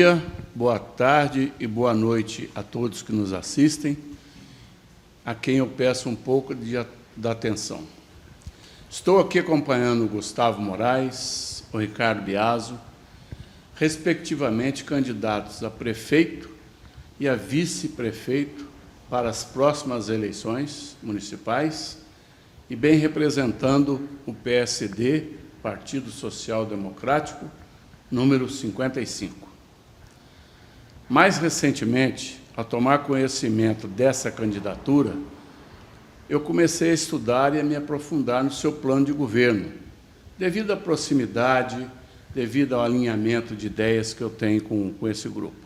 dia, boa tarde e boa noite a todos que nos assistem, a quem eu peço um pouco da atenção. Estou aqui acompanhando o Gustavo Moraes, o Ricardo Biaso, respectivamente candidatos a prefeito e a vice-prefeito para as próximas eleições municipais e bem representando o PSD, Partido Social Democrático, número 55. Mais recentemente, ao tomar conhecimento dessa candidatura, eu comecei a estudar e a me aprofundar no seu plano de governo, devido à proximidade, devido ao alinhamento de ideias que eu tenho com esse grupo.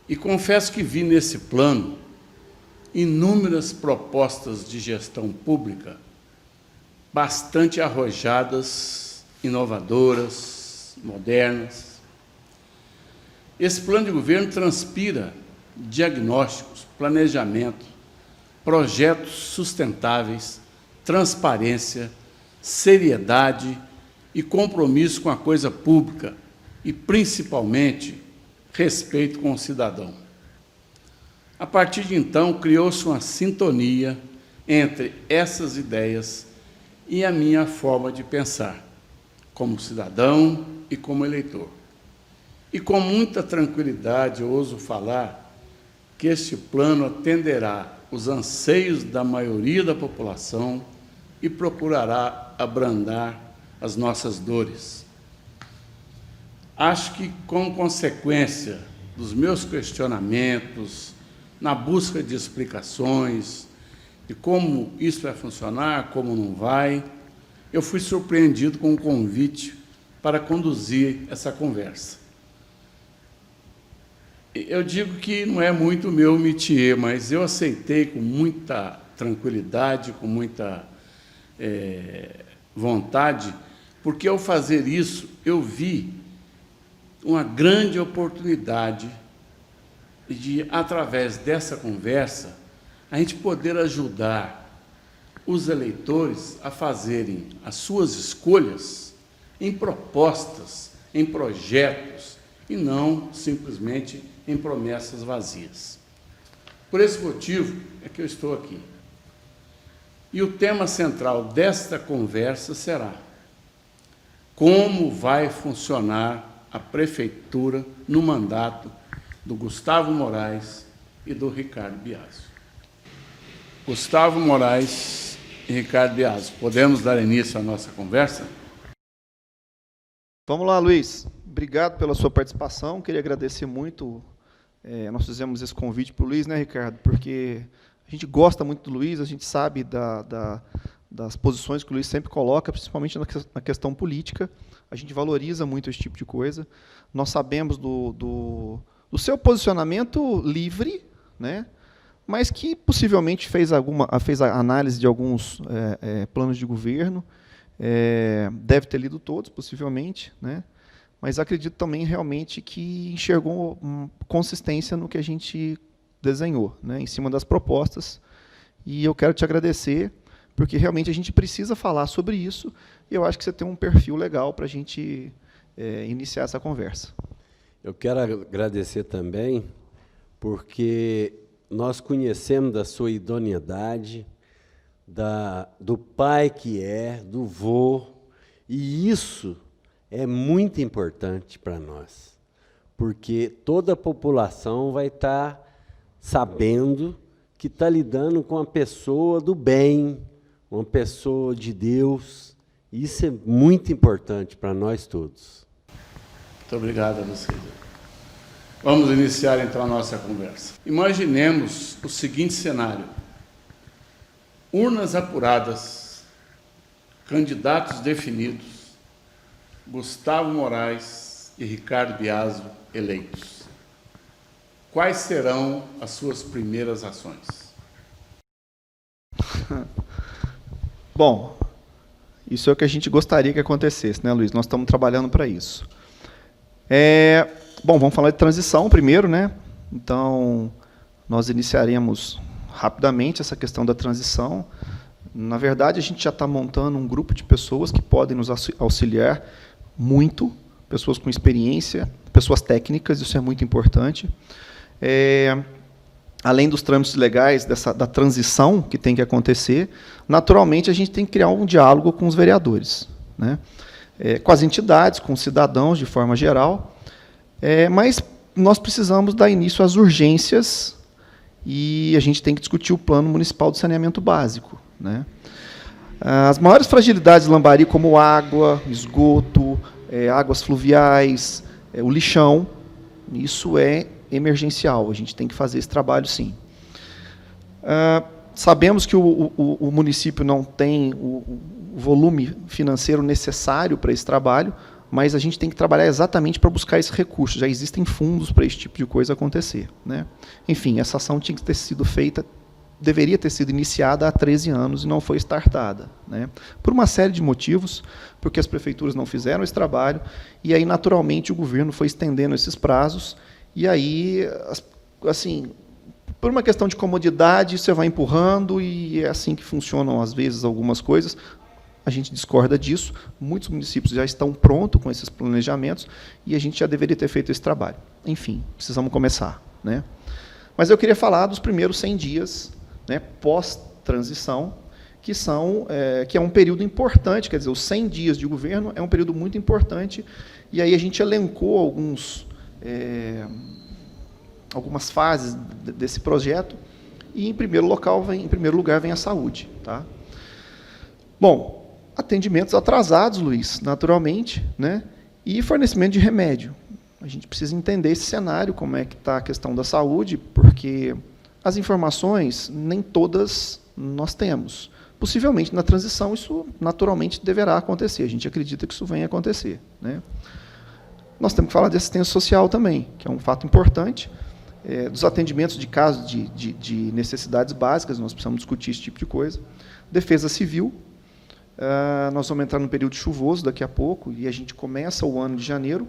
E confesso que vi nesse plano inúmeras propostas de gestão pública bastante arrojadas, inovadoras, modernas. Esse plano de governo transpira diagnósticos, planejamento, projetos sustentáveis, transparência, seriedade e compromisso com a coisa pública e, principalmente, respeito com o cidadão. A partir de então, criou-se uma sintonia entre essas ideias e a minha forma de pensar, como cidadão e como eleitor. E com muita tranquilidade eu ouso falar que este plano atenderá os anseios da maioria da população e procurará abrandar as nossas dores. Acho que, como consequência dos meus questionamentos, na busca de explicações de como isso vai funcionar, como não vai, eu fui surpreendido com um convite para conduzir essa conversa. Eu digo que não é muito meu métier, mas eu aceitei com muita tranquilidade, com muita vontade, porque, ao fazer isso, eu vi uma grande oportunidade de, através dessa conversa, a gente poder ajudar os eleitores a fazerem as suas escolhas em propostas, em projetos, e não simplesmente em promessas vazias. Por esse motivo é que eu estou aqui. E o tema central desta conversa será: como vai funcionar a prefeitura no mandato do Gustavo Moraes e do Ricardo Biaso. Gustavo Moraes e Ricardo Biaso, podemos dar início à nossa conversa? Vamos lá, Luiz. Obrigado pela sua participação. Queria agradecer muito. Nós fizemos esse convite para o Luiz, né, Ricardo? Porque a gente gosta muito do Luiz, a gente sabe das posições que o Luiz sempre coloca, principalmente na questão política. A gente valoriza muito esse tipo de coisa. Nós sabemos do seu posicionamento livre, né? Mas que possivelmente fez a análise de alguns planos de governo, deve ter lido todos, possivelmente, né? Mas acredito também realmente que enxergou consistência no que a gente desenhou, né, em cima das propostas. E eu quero te agradecer, porque realmente a gente precisa falar sobre isso, e eu acho que você tem um perfil legal para a gente iniciar essa conversa. Eu quero agradecer também, porque nós conhecemos da sua idoneidade, do pai que do vô, e isso é muito importante para nós, porque toda a população vai estar sabendo que está lidando com uma pessoa do bem, uma pessoa de Deus. Isso é muito importante para nós todos. Muito obrigado a você. Vamos iniciar, então, a nossa conversa. Imaginemos o seguinte cenário: urnas apuradas, candidatos definidos, Gustavo Moraes e Ricardo Biaso eleitos. Quais serão as suas primeiras ações? Bom, isso é o que a gente gostaria que acontecesse, né, Luiz? Nós estamos trabalhando para isso. Bom, vamos falar de transição primeiro, né? Então, nós iniciaremos rapidamente essa questão da transição. Na verdade, a gente já está montando um grupo de pessoas que podem nos auxiliar muito, pessoas com experiência, pessoas técnicas, isso é muito importante. Além dos trâmites legais, da transição que tem que acontecer, naturalmente a gente tem que criar um diálogo com os vereadores, né? Com as entidades, com os cidadãos de forma geral, mas nós precisamos dar início às urgências e a gente tem que discutir o Plano Municipal de Saneamento Básico, né? As maiores fragilidades de Lambari, como água, esgoto, águas fluviais, o lixão, isso é emergencial, a gente tem que fazer esse trabalho, sim. Sabemos que o município não tem o volume financeiro necessário para esse trabalho, mas a gente tem que trabalhar exatamente para buscar esse recurso. Já existem fundos para esse tipo de coisa acontecer, né? Enfim, essa ação tinha que ter sido feita, deveria ter sido iniciada há 13 anos e não foi startada, né? Por uma série de motivos, porque as prefeituras não fizeram esse trabalho, e aí, naturalmente, o governo foi estendendo esses prazos, e aí, assim, por uma questão de comodidade, você vai empurrando, e é assim que funcionam, às vezes, algumas coisas. A gente discorda disso, muitos municípios já estão prontos com esses planejamentos, e a gente já deveria ter feito esse trabalho. Enfim, precisamos começar, né? Mas eu queria falar dos primeiros 100 dias, né, pós-transição, que é um período importante, quer dizer, os 100 dias de governo é um período muito importante, e aí a gente elencou algumas fases desse projeto, e em primeiro lugar vem a saúde, tá? Bom, atendimentos atrasados, Luiz, naturalmente, né, e fornecimento de remédio. A gente precisa entender esse cenário, como é que está a questão da saúde, porque as informações, nem todas nós temos. Possivelmente, na transição, isso naturalmente deverá acontecer. A gente acredita que isso venha a acontecer, né? Nós temos que falar de assistência social também, que é um fato importante. Dos atendimentos de casos de necessidades básicas, nós precisamos discutir esse tipo de coisa. Defesa civil. Nós vamos entrar no período chuvoso daqui a pouco, e a gente começa o ano de janeiro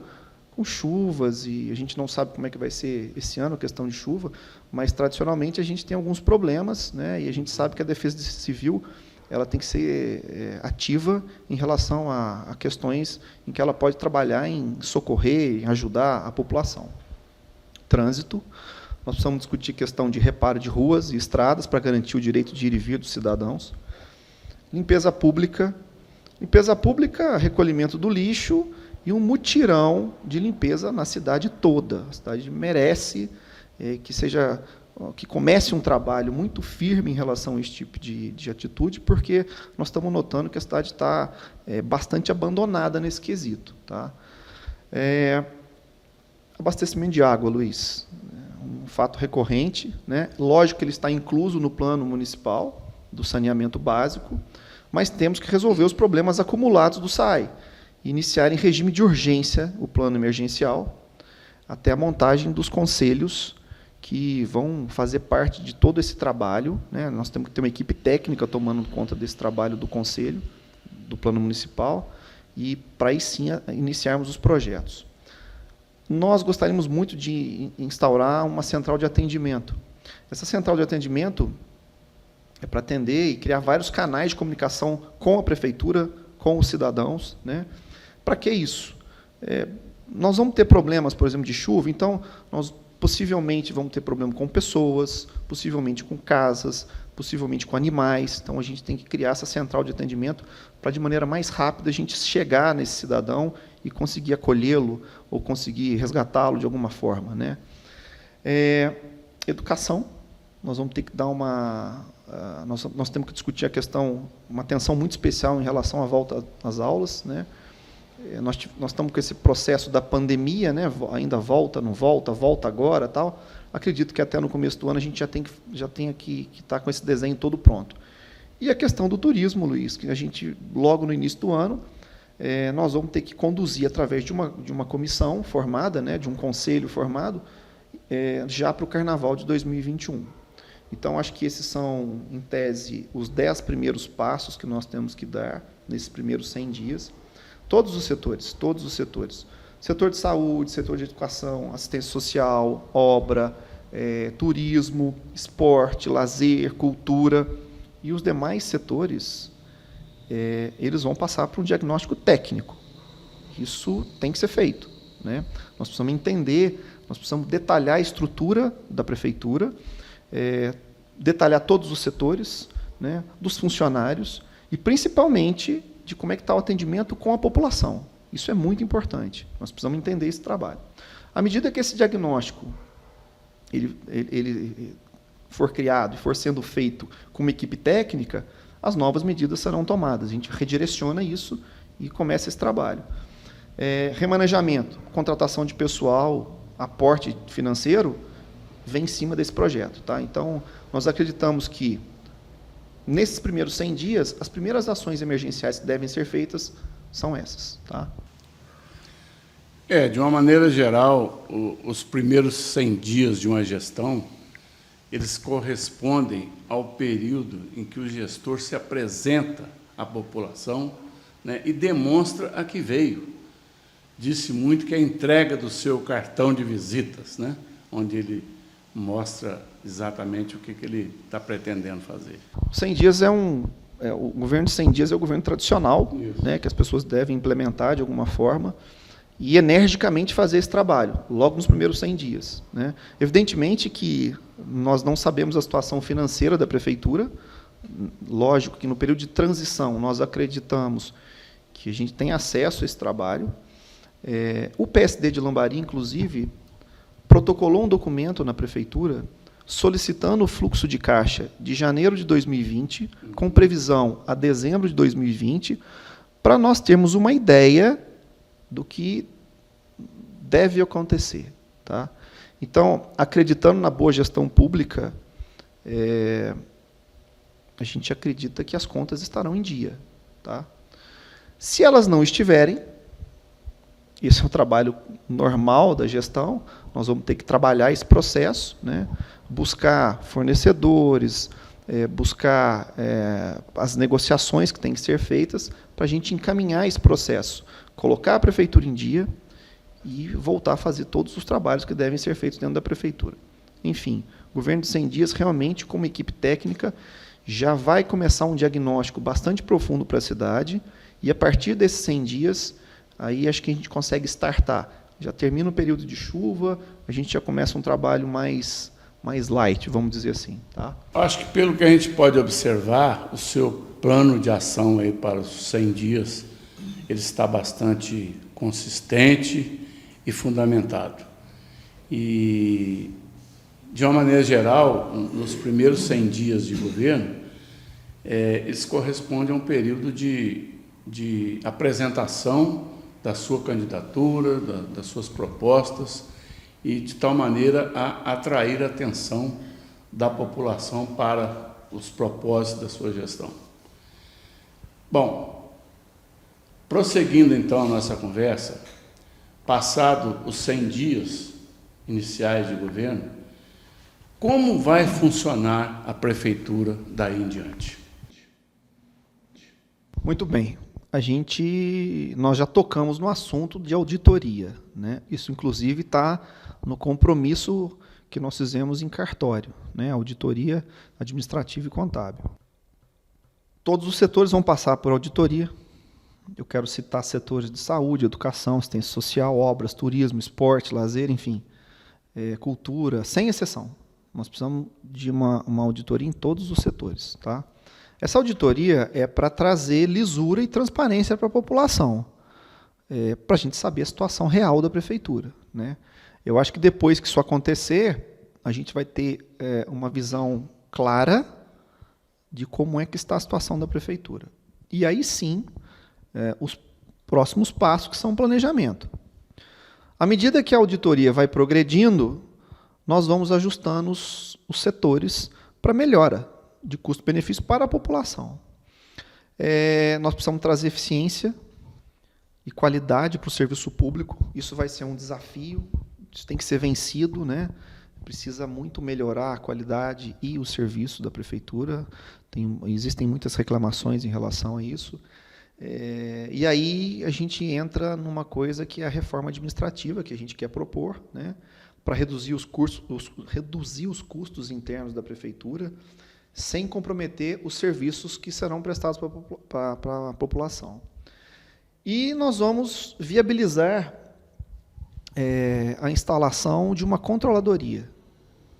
com chuvas, e a gente não sabe como é que vai ser esse ano, a questão de chuva, mas, tradicionalmente, a gente tem alguns problemas, né, e a gente sabe que a defesa civil ela tem que ser ativa em relação a questões em que ela pode trabalhar em socorrer, em ajudar a população. Trânsito, nós precisamos discutir questão de reparo de ruas e estradas para garantir o direito de ir e vir dos cidadãos. Limpeza pública, recolhimento do lixo e um mutirão de limpeza na cidade toda. A cidade merece que comece um trabalho muito firme em relação a esse tipo de atitude, porque nós estamos notando que a cidade está bastante abandonada nesse quesito, tá? Abastecimento de água, Luiz, um fato recorrente, né? Lógico que ele está incluso no plano municipal do saneamento básico, mas temos que resolver os problemas acumulados do SAI, iniciar em regime de urgência o plano emergencial, até a montagem dos conselhos que vão fazer parte de todo esse trabalho, né? Nós temos que ter uma equipe técnica tomando conta desse trabalho do conselho, do plano municipal, e para aí sim iniciarmos os projetos. Nós gostaríamos muito de instaurar uma central de atendimento. Essa central de atendimento é para atender e criar vários canais de comunicação com a prefeitura, com os cidadãos, né? Para que isso? Nós vamos ter problemas, por exemplo, de chuva, então nós possivelmente vamos ter problema com pessoas, possivelmente com casas, possivelmente com animais. Então, a gente tem que criar essa central de atendimento para, de maneira mais rápida, a gente chegar nesse cidadão e conseguir acolhê-lo ou conseguir resgatá-lo de alguma forma, né? Educação, nós vamos ter que dar nós temos que discutir a questão, uma atenção muito especial em relação à volta às aulas, né? Nós estamos com esse processo da pandemia, né? Ainda volta, não volta, volta agora, tal. Acredito que até no começo do ano a gente já tenha que estar com esse desenho todo pronto. E a questão do turismo, Luiz, que a gente, logo no início do ano, nós vamos ter que conduzir através de uma comissão formada, né? De um conselho formado, já para o Carnaval de 2021. Então, acho que esses são, em tese, os 10 primeiros passos que nós temos que dar nesses primeiros 100 dias. Todos os setores. Setor de saúde, setor de educação, assistência social, obra, turismo, esporte, lazer, cultura. E os demais setores, eles vão passar por um diagnóstico técnico. Isso tem que ser feito, né? Nós precisamos entender, nós precisamos detalhar a estrutura da prefeitura, detalhar todos os setores, né, dos funcionários e, principalmente, de como é que está o atendimento com a população. Isso é muito importante. Nós precisamos entender esse trabalho. À medida que esse diagnóstico ele for criado e for sendo feito com uma equipe técnica, as novas medidas serão tomadas. A gente redireciona isso e começa esse trabalho. Remanejamento, contratação de pessoal, aporte financeiro, vem em cima desse projeto. Tá? Então, nós acreditamos que, nesses primeiros 100 dias, as primeiras ações emergenciais que devem ser feitas são essas. Tá? De uma maneira geral, os primeiros 100 dias de uma gestão, eles correspondem ao período em que o gestor se apresenta à população, né, e demonstra a que veio. Disse muito que a entrega do seu cartão de visitas, né, onde ele mostra exatamente o que ele está pretendendo fazer. 100 dias o governo de 100 dias é o governo tradicional, né, que as pessoas devem implementar de alguma forma e energicamente fazer esse trabalho, logo nos primeiros 100 dias. Né. Evidentemente que nós não sabemos a situação financeira da prefeitura, lógico que no período de transição nós acreditamos que a gente tem acesso a esse trabalho. O PSD de Lambari, inclusive, protocolou um documento na prefeitura solicitando o fluxo de caixa de janeiro de 2020, com previsão a dezembro de 2020, para nós termos uma ideia do que deve acontecer. Tá? Então, acreditando na boa gestão pública, a gente acredita que as contas estarão em dia. Tá? Se elas não estiverem, esse é um trabalho normal da gestão, nós vamos ter que trabalhar esse processo, né? Buscar fornecedores, buscar as negociações que têm que ser feitas para a gente encaminhar esse processo, colocar a prefeitura em dia e voltar a fazer todos os trabalhos que devem ser feitos dentro da prefeitura. Enfim, o governo de 100 dias, realmente, como equipe técnica, já vai começar um diagnóstico bastante profundo para a cidade, e, a partir desses 100 dias, aí acho que a gente consegue startar. Já termina o período de chuva, a gente já começa um trabalho mais light, vamos dizer assim. Tá? Acho que, pelo que a gente pode observar, o seu plano de ação aí para os 100 dias, ele está bastante consistente e fundamentado. E, de uma maneira geral, nos primeiros 100 dias de governo, eles correspondem a um período de apresentação da sua candidatura, das suas propostas, e de tal maneira a atrair a atenção da população para os propósitos da sua gestão. Bom, prosseguindo então a nossa conversa, passado os 100 dias iniciais de governo, como vai funcionar a prefeitura daí em diante? Muito bem. Nós já tocamos no assunto de auditoria, né? Isso, inclusive, está no compromisso que nós fizemos em cartório, né? Auditoria administrativa e contábil. Todos os setores vão passar por auditoria. Eu quero citar setores de saúde, educação, assistência social, obras, turismo, esporte, lazer, enfim, cultura, sem exceção. Nós precisamos de uma auditoria em todos os setores. Tá? Essa auditoria é para trazer lisura e transparência para a população, para a gente saber a situação real da prefeitura. Né? Eu acho que depois que isso acontecer, a gente vai ter uma visão clara de como é que está a situação da prefeitura. E aí sim, os próximos passos, que são o planejamento. À medida que a auditoria vai progredindo, nós vamos ajustando os setores para melhora de custo-benefício para a população. Nós precisamos trazer eficiência e qualidade para o serviço público. Isso vai ser um desafio, isso tem que ser vencido, né? Precisa muito melhorar a qualidade e o serviço da prefeitura. Existem muitas reclamações em relação a isso. E aí a gente entra numa coisa que é a reforma administrativa que a gente quer propor, né, para reduzir os custos internos da prefeitura, sem comprometer os serviços que serão prestados para a população. E nós vamos viabilizar a instalação de uma controladoria,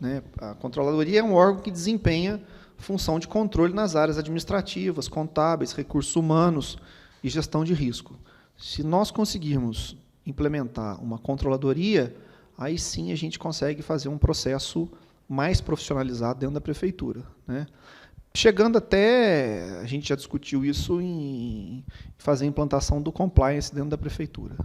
né? A controladoria é um órgão que desempenha função de controle nas áreas administrativas, contábeis, recursos humanos e gestão de risco. Se nós conseguirmos implementar uma controladoria, aí sim a gente consegue fazer um processo mais profissionalizado dentro da prefeitura, né? Chegando até, a gente já discutiu isso em fazer a implantação do compliance dentro da prefeitura.